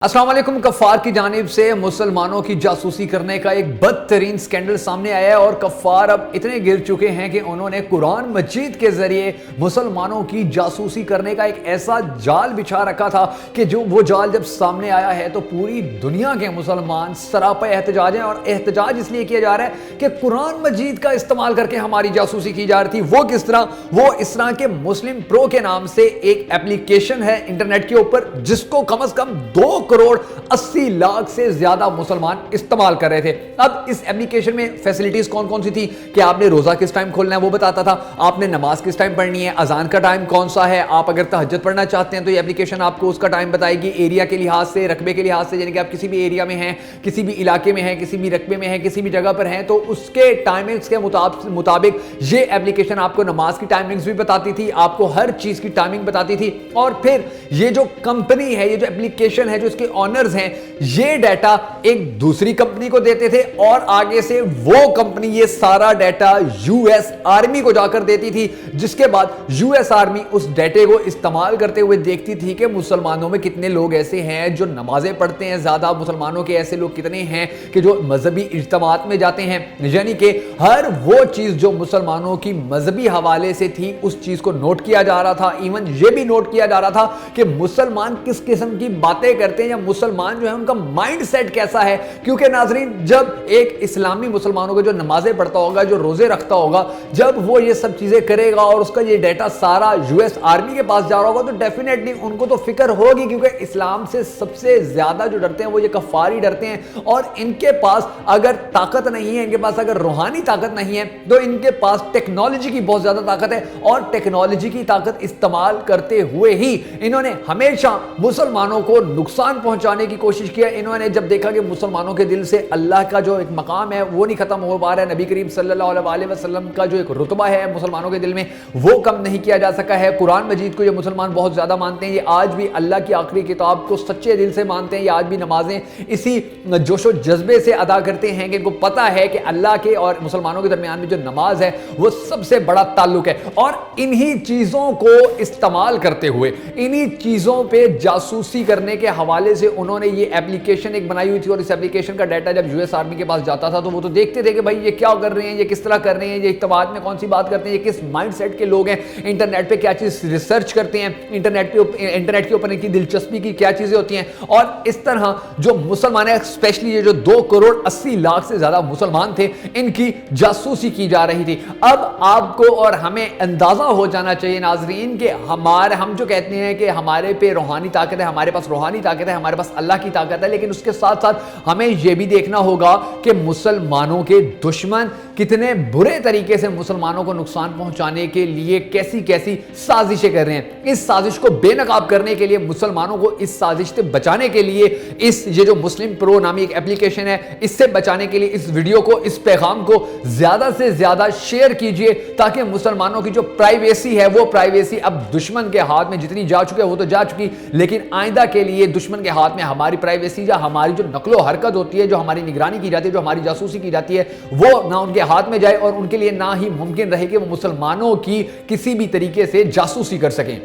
अस्सलाम वालेकुम। कफ़ार की जानिब से मुसलमानों की जासूसी करने का एक बदतरीन स्कैंडल सामने आया है और कफ़ार अब इतने गिर चुके हैं कि उन्होंने कुरान मजीद के ज़रिए मुसलमानों की जासूसी करने का एक ऐसा जाल बिछा रखा था कि जो वो जाल जब सामने आया है तो पूरी दुनिया के मुसलमान सरापा एहतजाज हैं। और एहतजाज इसलिए किया जा रहा है कि कुरान मजीद का इस्तेमाल करके हमारी जासूसी की जा रही थी। वो किस तरह? वो इस तरह के मुस्लिम प्रो के नाम से एक एप्लीकेशन है इंटरनेट के ऊपर जिसको कम से कम 2 करोड़ 80 लाख से ज्यादा मुसलमान इस्तेमाल कर रहे थे। अब इस एप्लीकेशन में फैसिलिटीज कौन कौन सी थी कि आपने रोजा किस टाइम खोलना है वो बताता था, आपने नमाज किस टाइम पढ़नी है, अजान का टाइम कौन सा है, आप अगर तहज्जुद पढ़ना चाहते हैं तो ये एप्लीकेशन आपको उसका टाइम बताएगी, एरिया के लिहाज से, रकबे के लिहाज से, यानी कि आप किसी भी एरिया में हैं, किसी भी इलाके में हैं, किसी भी रकबे में हैं, किसी भी जगह पर हैं, तो उसके टाइमिंग्स के मुताबिक ये एप्लीकेशन आपको नमाज की टाइमिंग्स भी बताती थी, आपको हर चीज की टाइमिंग बताती थी। और फिर ये जो कंपनी है, ये जो एप्लीकेशन है, जो इसके ऑनर्स हैं, ये डाटा एक दूसरी कंपनी को देते थे और आगे से वो कंपनी ये सारा डाटा यूएस आर्मी को जाकर देती थी, जिसके बाद यूएस आर्मी उस डाटे को इस्तेमाल करते हुए देखती थी कि मुसलमानों में कितने लोग ऐसे हैं जो नमाजें पढ़ते हैं, ज्यादा मुसलमानों के ऐसे लोग कितने हैं कि जो मजहबी इज्तिमात में जाते हैं। यानी कि हर वो चीज जो मुसलमानों की मजहबी हवाले से थी उस चीज को नोट किया जा रहा था। इवन ये भी नोट किया जा रहा था कि मुसलमान किस किस्म की बातें करते हैं या मुसलमान जो है उनका माइंड सेट कैसा है। क्योंकि नाजरीन, जब एक इस्लामी मुसलमानों को जो नमाजें पढ़ता होगा, जो रोजे रखता होगा, जब वो ये सब चीजें करेगा और उसका ये डाटा सारा यूएस आर्मी के पास जा रहा होगा तो डेफिनेटली उनको तो फिक्र होगी, क्योंकि इस्लाम से सबसे ज्यादा जो डरते हैं वो ये कफ़ार ही डरते हैं। और इनके पास अगर ताकत नहीं है, इनके पास अगर रूहानी ताकत नहीं है, तो इनके पास टेक्नोलॉजी की बहुत ज्यादा ताकत है और टेक्नोलॉजी की ताकत इस्तेमाल करते हुए ही इन्होंने हमेशा मुसलमानों को नुकसान पहुंचाने की कोशिश किया। इन्होंने जब देखा कि मुसलमानों के दिल से अल्लाह का जो एक मकाम है वो नहीं खत्म हो पा रहा है, नबी करीम सल्लल्लाहु अलैहि वसल्लम का जो एक रुतबा है मुसलमानों के दिल में वो कम नहीं किया जा सका है। कुरान मजीद को ये मुसलमान बहुत ज्यादा मानते हैं, ये आज भी अल्लाह की आखिरी किताब को सच्चे दिल से मानते हैं, ये आज भी नमाजें इसी जोशो जज्बे से अदा करते हैं कि इनको पता है कि अल्लाह के और मुसलमानों के दरमियान में जो नमाज है वो सबसे बड़ा ताल्लुक है। और इन्हीं चीजों को इस्तेमाल करते हुए, इन्हीं चीजों पे जासूसी करने के हवाले से उन्होंने ये एप्लीकेशन एक बनाई हुई थी। और इस एप्लीकेशन का डाटा जब यूएस आर्मी के पास जाता था तो वो तो देखते थे कि भाई ये क्या कर रहे हैं, ये किस तरह कर रहे हैं, ये इत्तेफाक में कौन सी बात करते हैं, ये किस माइंडसेट के लोग हैं, इंटरनेट पे क्या चीज रिसर्च करते हैं, इंटरनेट के ऊपर इनकी दिलचस्पी की क्या चीजें होती हैं। और इस तरह जो मुसलमान है, स्पेशली ये जो 2 करोड़ 80 लाख से ज्यादा मुसलमान थे, इनकी जासूसी की जा रही थी। अब आपको और हमें अंदाजा हो जाना चाहिए नाजरीन कि हम जो कहते हैं कि हमारे पे रूहानी ताकत है, हमारे पास रूहानी ताकत है, हमारे पास अल्लाह की ताकत है, लेकिन उसके साथ साथ हमें यह भी देखना होगा कि मुसलमानों के दुश्मन कितने बुरे तरीके से मुसलमानों को नुकसान पहुंचाने के लिए कैसी कैसी साजिशें कर रहे हैं। इस साजिश को बेनकाब करने के लिए, मुसलमानों को इस साजिश से बचाने के लिए, ये जो मुस्लिम प्रो नामी एक एप्लीकेशन है, इससे बचाने के लिए इस वीडियो को, इस पैगाम को ज्यादा से ज्यादा शेयर कीजिए ताकि मुसलमानों की जो प्राइवेसी है वो प्राइवेसी अब दुश्मन के हाथ में जितनी जा चुकी है वो तो जा चुकी, लेकिन आइंदा के लिए दुश्मन के हाथ में हमारी प्राइवेसी या हमारी जो नकलो हरकत होती है, जो हमारी निगरानी की जाती है, जो हमारी जासूसी की जाती है, वो ना उनके हाथ में जाए और उनके लिए ना ही मुमकिन रहे कि वो मुसलमानों की किसी भी तरीके से जासूसी कर सकें।